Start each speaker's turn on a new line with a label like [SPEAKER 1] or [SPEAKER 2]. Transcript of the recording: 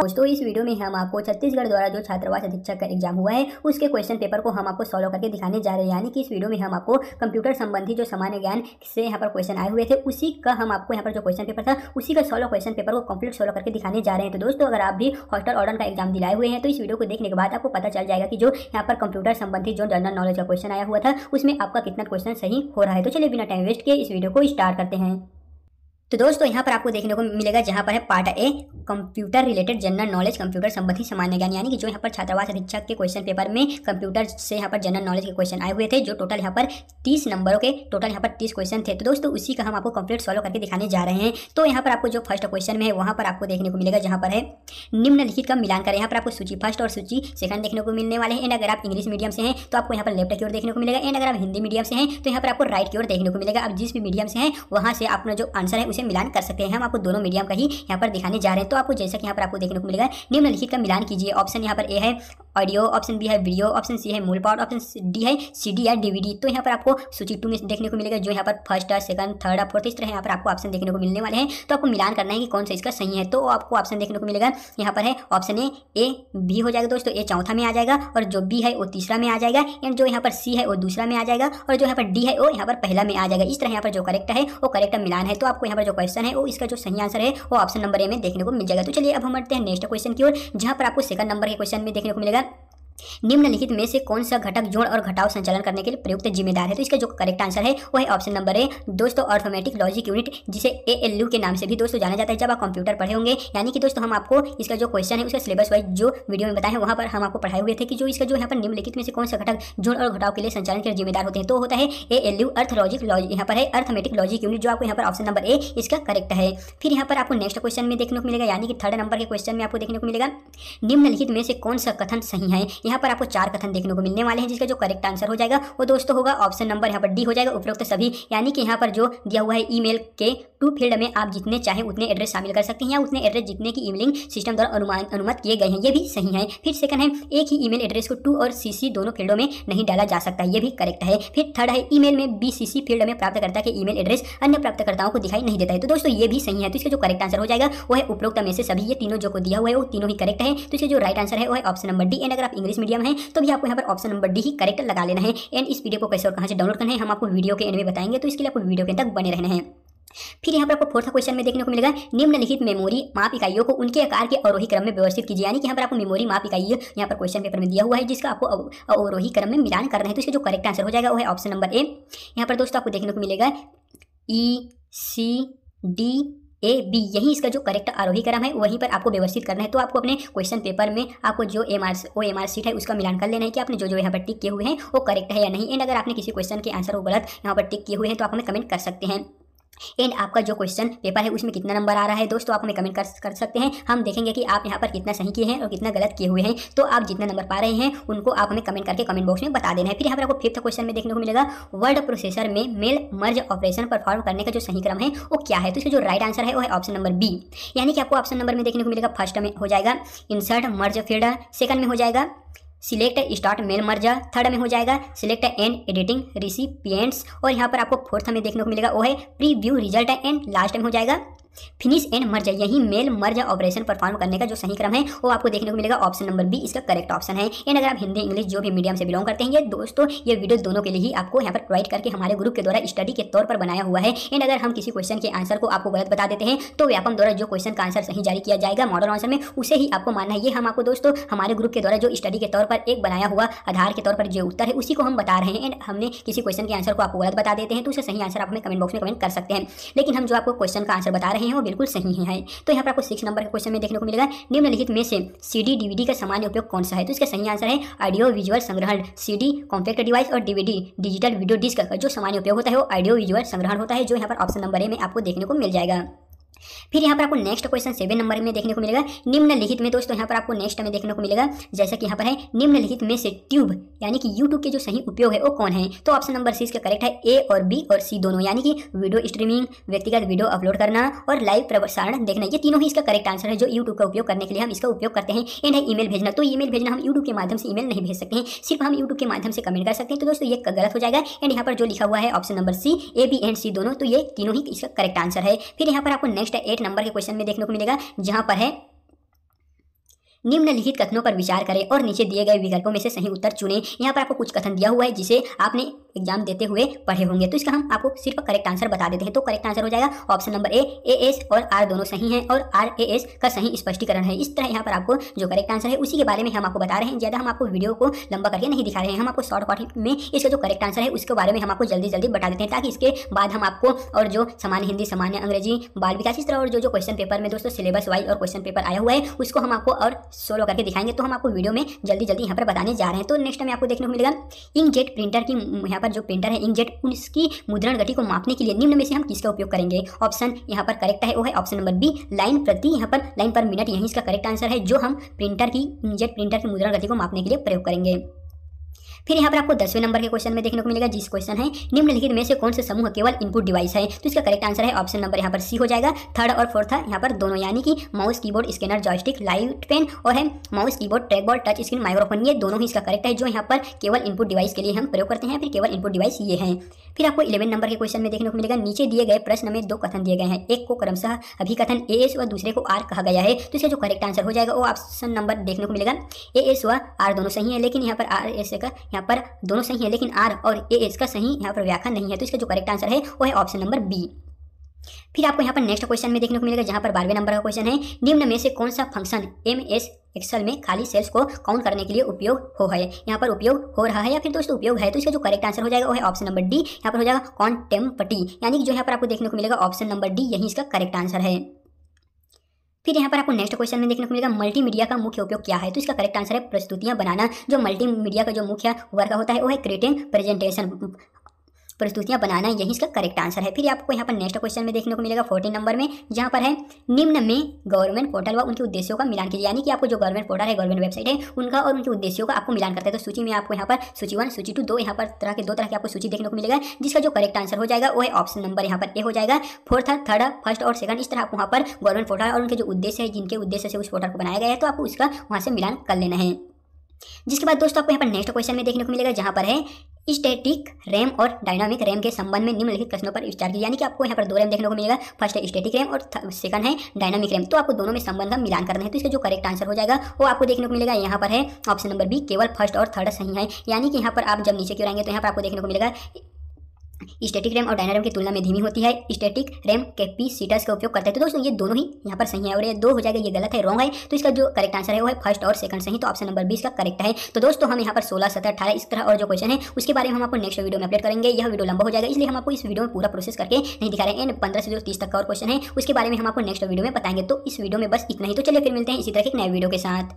[SPEAKER 1] दोस्तों इस वीडियो में हम आपको छत्तीसगढ़ द्वारा जो छात्रावास अधीक्षक का एग्जाम हुआ है उसके क्वेश्चन पेपर को हम आपको सॉल्व करके दिखाने जा रहे हैं। यानी कि इस वीडियो में हम आपको कंप्यूटर संबंधी जो सामान्य ज्ञान से यहाँ पर क्वेश्चन आए हुए थे उसी का हम आपको यहाँ पर जो क्वेश्चन पेपर था उसी का सॉल्व क्वेश्चन पेपर को कंप्लीट सॉल्व करके दिखाने जा रहे हैं। तो दोस्तों अगर आप भी हॉस्टल ऑर्डर का एग्जाम दिलाए हुए हैं तो इस वीडियो को देखने के बाद आपको पता चल जाएगा कि जो यहाँ पर कंप्यूटर संबंधी जो जनरल नॉलेज का क्वेश्चन आया हुआ था उसमें आपका कितना क्वेश्चन सही हो रहा है। तो चलिए बिना टाइम वेस्ट किए इस वीडियो को स्टार्ट करते हैं। तो दोस्तों यहाँ पर आपको देखने को मिलेगा जहाँ पर है part a computer related general knowledge, computer संबंधी सामान्य ज्ञान, यानी कि जो यहाँ पर छात्रावास अधीक्षक के क्वेश्चन पेपर में कंप्यूटर से यहाँ पर जनरल नॉलेज के क्वेश्चन आए हुए थे, जो टोटल यहाँ पर 30 नंबरों के टोटल यहाँ पर 30 क्वेश्चन थे। तो दोस्तों उसी का हम आपको कंप्लीट सॉल्व करके दिखाने जा रहे हैं। तो यहाँ पर आपको जो फर्स्ट क्वेश्चन में है वहाँ पर आपको देखने को मिलेगा जहाँ पर है निम्नलिखित का मिलान करें। यहाँ पर आपको सूची फर्स्ट और सूची सेकंड देखने को मिलने वाले हैं। एंड अगर आप इंग्लिश मीडियम से हैं तो आपको यहाँ पर लेफ्ट की ओर देखने को मिलेगा। एंड अगर आप हिंदी मीडियम से हैं तो यहाँ पर आपको राइट की ओर देखने को मिलेगा। आप जिस भी मीडियम से हैं वहाँ से अपना जो आंसर है उसे मिलान कर सकते हैं। हम आपको दोनों मीडियम का ही यहाँ पर दिखाने जा रहे हैं। तो आपको जैसा कि यहाँ पर आपको देखने को मिलेगा निम्नलिखित का मिलान कीजिए। ऑप्शन यहाँ पर ए है ऑडियो, ऑप्शन बी है वीडियो, ऑप्शन सी है मूल पाठ, ऑप्शन डी है सीडी या डीवीडी। तो यहाँ पर आपको सूची 2 में देखने को मिलेगा जो यहाँ पर फर्स्ट, सेकंड, थर्ड, फोर्थ इस तरह यहाँ पर आपको ऑप्शन देखने को मिलने वाले हैं। तो आपको मिलान करना है कि कौन सा इसका सही है। तो आपको ऑप्शन देखने को मिलेगा यहाँ पर है ऑप्शन ए बी हो जाएगा दोस्तों, ए चौथा में आ जाएगा और जो बी है वो तीसरा में आ जाएगा। एंड जो यहाँ पर सी है वो दूसरा में आ जाएगा और जो यहाँ पर डी है वो यहाँ पर पहला में आ जाएगा। इस तरह यहाँ पर जो करेक्ट है वो करेक्ट मिलान है। तो आपको यहाँ पर जो क्वेश्चन है वो इसका जो सही आंसर है वो ऑप्शन नंबर ए में देखने को मिल जाएगा। तो चलिए अब हम बढ़ते हैं नेक्स्ट क्वेश्चन की ओर, जहाँ पर आपको सेकंड नंबर के क्वेश्चन में देखने को मिलेगा निम्नलिखित में से कौन सा घटक जोड़ और घटाव संचालन करने के लिए प्रयुक्त जिम्मेदार है। तो इसका जो करेक्ट आंसर है वो है ऑप्शन नंबर ए दोस्तों अर्थमेटिक लॉजिक यूनिट, जिसे ALU के नाम से भी दोस्तों जाना जाता है। जब आप कंप्यूटर पढ़े होंगे यानी कि दोस्तों हम आपको इसका जो क्वेश्चन है उसका सिलेबस वाइज जो वीडियो में बताए हैं वहाँ पर हम आपको पढ़ाए हुए थे कि जो इसका जो यहाँ पर निम्नलिखित में से कौन सा घटक जोड़ और घटाव के लिए संचालन के लिए जिम्मेदार होते हैं। तो होता है ALU अर्थ लॉजिक यहाँ पर है अर्थमेटिक लॉजिक यूनिट, जो आपको यहाँ पर ऑप्शन नंबर ए इसका करेक्ट है। फिर यहाँ पर आपको नेक्स्ट क्वेश्चन में देखने को मिलेगा यानी कि थर्ड नंबर के क्वेश्चन में आपको देखने को मिलेगा निम्नलिखित में से कौन सा कथन सही है। यहाँ पर आपको 4 कथन देखने को मिलने वाले हैं, जिसका जो करेक्ट आंसर हो जाएगा वो दोस्तों होगा ऑप्शन नंबर यहाँ पर डी हो जाएगा उपरोक्त सभी। यानी कि यहाँ पर जो दिया हुआ है ईमेल के टू फील्ड में आप जितने चाहे उतने एड्रेस शामिल कर सकते हैं या उतने एड्रेस जितने की ईमेलिंग सिस्टम द्वारा अनुमत किए गए हैं, ये भी सही है। फिर सेकंड है एक ही ईमेल एड्रेस को टू और सीसी दोनों फील्डों में नहीं डाला जा सकता, ये भी करेक्ट है। फिर थर्ड है ईमेल में BCC फील्ड में प्राप्तकर्ता के ईमेल एड्रेस अन्य प्राप्तकर्ताओं को दिखाई नहीं देता है। तो दोस्तों ये भी सही है। तो इसका जो करेक्ट आंसर हो जाएगा वो है उपरोक्त में से सभी, ये तीनों जो को दिया हुआ है वो तीनों ही करेक्ट है। तो इसका जो राइट आंसर है वो है ऑप्शन नंबर डी। एंड अगर आप इंग्लिश मीडियम है तो भी आपको यहाँ पर ऑप्शन नंबर डी ही करेक्ट लगा लेना है। एंड इस वीडियो को कैसे और कहाँ से डाउनलोड करना है हम आपको वीडियो के एंड में बताएंगे, तो इसके लिए आपको वीडियो के तक बने रहना है। फिर यहाँ पर आपको फोर्थ क्वेश्चन में देखने को मिलेगा निम्नलिखित मेमोरी माप इकाइयों को उनके आकार के अवरोही क्रम में व्यवस्थित कीजिए। यानी कि यहाँ पर आपको मेमोरी माप इकाई यहाँ पर क्वेश्चन पेपर में दिया हुआ है जिसका आपको अवरोही क्रम में मिलान करना है। तो इसका जो करेक्ट आंसर हो जाएगा वो है ऑप्शन नंबर ए। यहाँ पर दोस्तों आपको देखने को मिलेगा ECD AB, यही इसका जो करेक्ट आरोही क्रम है वहीं पर आपको व्यवस्थित करना है। तो आपको अपने क्वेश्चन पेपर में आपको जो OMR शीट है उसका मिलान कर लेना है कि आपने जो यहाँ पर टिक किए हुए हैं वो करेक्ट है या नहीं। एंड अगर आपने किसी क्वेश्चन के आंसर को गलत यहाँ पर टिक किए हुए हैं तो आप हमें कमेंट कर सकते हैं। एंड आपका जो क्वेश्चन पेपर है उसमें कितना नंबर आ रहा है दोस्तों आप हमें कमेंट कर सकते हैं। हम देखेंगे कि आप यहाँ पर कितना सही किए हैं और कितना गलत किए हुए हैं। तो आप जितना नंबर पा रहे हैं उनको आप हमें कमेंट करके कमेंट बॉक्स में बता देना है। फिर यहाँ पर आपको फिफ्थ क्वेश्चन में देखने को मिलेगा वर्ड प्रोसेसर में मेल मर्ज ऑपरेशन परफॉर्म करने का जो सही क्रम है वो क्या है। तो इसका जो राइट आंसर है वो है ऑप्शन नंबर बी। यानी कि आपको ऑप्शन नंबर में देखने को मिलेगा फर्स्ट में हो जाएगा इंसर्ट मर्ज फील्ड, सेकंड में हो जाएगा select start mail merger, third में हो जाएगा सिलेक्ट एंड एडिटिंग रिसिपिएंट्स और यहाँ पर आपको फोर्थ में देखने को मिलेगा वो है प्रीव्यू रिजल्ट एंड लास्ट में हो जाएगा फिनिश एंड मर्ज। यही मेल मर्ज ऑपरेशन परफॉर्म करने का जो सही क्रम है वो आपको देखने को मिलेगा ऑप्शन नंबर बी इसका करेक्ट ऑप्शन है। एंड अगर आप हिंदी इंग्लिश जो भी मीडियम से बिलोंग करते हैं ये दोस्तों ये वीडियो दोनों के लिए ही आपको यहाँ पर प्रोवाइड करके हमारे ग्रुप के द्वारा स्टडी के तौर पर बनाया हुआ है। एंड अगर हम किसी क्वेश्चन के आंसर को आपको गलत बता देते हैं तो व्यापम द्वारा जो क्वेश्चन का आंसर सही जारी किया जाएगा मॉडल आंसर में उसे ही आपको मानना है। ये हम आपको दोस्तों हमारे ग्रुप के द्वारा जो स्टडी के तौर पर एक बनाया हुआ आधार के तौर पर जो उत्तर है उसी को हम बता रहे हैं। एंड हमने किसी क्वेश्चन के आंसर को आपको गलत बता देते हैं तो उसे सही आंसर आप हमें कमेंट बॉक्स में कमेंट कर सकते हैं, लेकिन हम जो आपको क्वेश्चन का आंसर बता रहे हैं वो बिल्कुल सही है। तो यहाँ पर आपको 6 नंबर के क्वेश्चन में देखने को मिलेगा निम्नलिखित में से CD DVD का सामान्य उपयोग कौन सा है। तो इसका सही आंसर है ऑडियो विजुअल संग्रहण। CD कॉम्पैक्ट डिवाइस और DVD डिजिटल वीडियो डिस्क का जो सामान्य उपयोग होता है वो ऑडियो विजुअल संग्रहण होता है, जो यहाँ पर ऑप्शन नंबर ए में आपको देखने को मिल जाएगा। फिर यहाँ पर आपको नेक्स्ट क्वेश्चन 7 नंबर में देखने को मिलेगा निम्नलिखित में दोस्तों यहाँ पर आपको नेक्स्ट में देखने को मिलेगा जैसा कि यहाँ पर है निम्नलिखित में से ट्यूब यानी कि यूट्यूब के जो सही उपयोग है वो कौन है। तो ऑप्शन नंबर सी इसका करेक्ट है ए और बी और सी दोनों, यानी कि वीडियो स्ट्रीमिंग, व्यक्तिगत वीडियो अपलोड करना और लाइव प्रसारण देखना, ये तीनों ही इसका करेक्ट आंसर है जो यूट्यूब का उपयोग करने के लिए हम इसका उपयोग करते हैं। एंड है ईमेल भेजना, तो ईमेल भेजना हम यूट्यूब के माध्यम से ईमेल नहीं भेज सकते हैं, सिर्फ हम यूट्यूब के माध्यम से कमेंट कर सकते हैं। तो दोस्तों ये गलत हो जाएगा। एंड यहाँ पर जो लिखा हुआ है option number C A B and C दोनों, तो ये तीनों ही इसका करेक्ट आंसर है। फिर यहाँ पर आपको नेक्स्ट 8 नंबर के क्वेश्चन में देखने को मिलेगा जहां पर है निम्नलिखित कथनों पर विचार करें और नीचे दिए गए विकल्पों में से सही उत्तर चुनें। यहाँ पर आपको कुछ कथन दिया हुआ है जिसे आपने एग्जाम देते हुए पढ़े होंगे, तो इसका हम आपको सिर्फ करेक्ट आंसर बता देते हैं। तो करेक्ट आंसर हो जाएगा ऑप्शन नंबर ए, एएस और आर दोनों सही हैं और आरएएस का सही स्पष्टीकरण है। इस तरह यहाँ पर आपको जो करेक्ट आंसर है उसी के बारे में हम आपको बता रहे हैं। ज़्यादा हम आपको वीडियो को लंबा करके नहीं दिखा रहे हैं, हम आपको शॉर्टकट में इसका जो करेक्ट आंसर है उसके बारे में हम आपको जल्दी जल्दी बता देते हैं, ताकि इसके बाद हम आपको और जो सामान्य हिंदी, सामान्य अंग्रेजी, बाल विकास, इस तरह और जो क्वेश्चन पेपर में दोस्तों सिलेबस वाइज और क्वेश्चन पेपर आया हुआ है उसको हम आपको और सोल्व करके दिखाएंगे। तो हम आपको वीडियो में जल्दी जल्दी यहाँ पर बताने जा रहे हैं। तो नेक्स्ट में आपको देखने को मिलेगा इंकजेट प्रिंटर की, यहाँ पर जो प्रिंटर है इंकजेट, उसकी मुद्रण गति को मापने के लिए निम्न में से हम किसका उपयोग करेंगे। ऑप्शन यहाँ पर करेक्ट है वो है ऑप्शन नंबर बी, लाइन प्रति, यहाँ पर लाइन पर मिनट, यही इसका करेक्ट आंसर है जो हम प्रिंटर की, इंकजेट प्रिंटर की मुद्रण गति को मापने के लिए प्रयोग करेंगे। फिर यहाँ पर आपको 10वें नंबर के क्वेश्चन में देखने को मिलेगा, जिस क्वेश्चन है निम्नलिखित में से कौन से समूह केवल इनपुट डिवाइस है। तो इसका करेक्ट आंसर है ऑप्शन नंबर यहाँ पर सी हो जाएगा। थर्ड और फोर्थ यहाँ पर दोनों, यानी कि mouse, keyboard, scanner, joystick, light pen और है mouse, keyboard, trackball, touch screen, microphone, ये दोनों ही इसका करेक्ट है जो यहाँ पर केवल इनपुट डिवाइस के लिए हम प्रयोग करते हैं। फिर केवल इनपुट डिवाइस ये हैं। फिर आपको 11 नंबर के क्वेश्चन में देखने को मिलेगा, नीचे दिए गए प्रश्न में दो कथन दिए गए हैं, एक को क्रमशः अभिकथन एएस व दूसरे को आर कहा गया है। तो इसका जो करेक्ट आंसर हो जाएगा वो ऑप्शन नंबर देखने को मिलेगा एएस व आर दोनों सही है, लेकिन यहाँ पर आर एस का यहाँ पर दोनों सही है, लेकिन आर और एएस का सही यहाँ पर व्याख्या नहीं है। तो इसका जो करेक्ट आंसर है वो है ऑप्शन नंबर बी। फिर आपको यहाँ पर नेक्स्ट क्वेश्चन में देखने को मिलेगा, जहाँ पर 12वें नंबर का क्वेश्चन है, निम्न में से कौन सा फंक्शन एमएस एक्सेल में खाली सेल्स को काउंट करने के लिए उपयोग हो है, यहाँ पर उपयोग हो रहा है या फिर दोस्तों उपयोग है। तो इसका जो करेक्ट आंसर हो जाएगा वो है ऑप्शन नंबर डी, यहाँ पर हो जाएगा कॉन्टेम्पटी, यानी कि जो यहाँ पर आपको देखने को मिलेगा ऑप्शन नंबर डी, यही इसका करेक्ट आंसर है। फिर यहाँ पर आपको नेक्स्ट क्वेश्चन में देखने को मिलेगा, मल्टीमीडिया का मुख्य उपयोग क्या है। तो इसका करेक्ट आंसर है प्रस्तुतियाँ बनाना। जो मल्टीमीडिया का जो मुख्य वर्ग होता है वो है क्रिएटिंग प्रेजेंटेशन, प्रस्तुतियाँ बनाना, यही इसका करेक्ट आंसर है। फिर आपको यहाँ पर नेक्स्ट क्वेश्चन में देखने को मिलेगा 14 नंबर में, जहाँ पर है निम्न में गवर्नमेंट पोर्टल व उनके उद्देश्यों का मिलान कीजिए, यानी कि आपको जो गवर्नमेंट पोर्टल है, गवर्नमेंट वेबसाइट है, उनका और उनके उद्देश्यों का आपको मिलान करता है। तो सूची में आपको यहाँ पर सूची 1, सूची 2, दो यहाँ पर दो तरह की आपको सूची देखने को मिलेगा, जिसका जो करेक्ट आंसर हो जाएगा वो है ऑप्शन नंबर यहाँ पर ए हो जाएगा। फोर्थ, थर्ड, फर्स्ट और सेकंड, इस तरह आपको वहाँ पर गवर्नमेंट पोर्टल और उनके जो उद्देश्य है, जिनके उद्देश्य से उस पोर्टल को बनाया गया है, तो आपको उसका वहाँ से मिलान कर लेना है। जिसके बाद दोस्तों आपको यहाँ पर नेक्स्ट क्वेश्चन में देखने को मिलेगा, जहाँ पर है स्टैटिक रैम और डायनामिक रैम के संबंध में निम्नलिखित प्रश्नों पर विचार कीजिए, यानी कि आपको यहाँ पर दो रैम देखने को मिलेगा, फर्स्ट है स्टैटिक रैम और सेकंड है डायनामिक रैम। तो आपको दोनों में संबंध का मिलान करना है। तो इसका जो करेक्ट आंसर हो जाएगा वो आपको देखने को मिलेगा यहाँ पर है ऑप्शन नंबर बी, केवल फर्स्ट और थर्ड सही है, यानी कि यहाँ पर आप जब नीचे की ओर आएंगे तो यहाँ पर आपको देखने को मिलेगा स्टैटिक रैम और डायनामिक रैम की तुलना में धीमी होती है, स्टैटिक रैम कैपेसिटर्स का उपयोग करता है। तो दोस्तों ये दोनों ही यहाँ पर सही है और ये दो हो जाएगा, ये गलत है, रॉन्ग है। तो इसका जो करेक्ट आंसर है वो है फर्स्ट और सेकंड सही, तो ऑप्शन नंबर 20 का करेक्ट है। तो दोस्तों हम यहाँ पर 16, 17, 18 इस तरह और जो क्वेश्चन है उसके बारे में हम आपको नेक्स्ट वीडियो में अपडेट करेंगे। यह वीडियो लंबा हो जाएगा, इसलिए हम आपको इस वीडियो में पूरा प्रोसेस करके नहीं दिखा रहे हैं। 15 से जो 30 तक का और क्वेश्चन है उसके बारे में हम आपको नेक्स्ट वीडियो में बताएंगे। तो इस वीडियो में बस इतना ही। तो चलिए फिर मिलते हैं इसी तरह के एक नए वीडियो के साथ।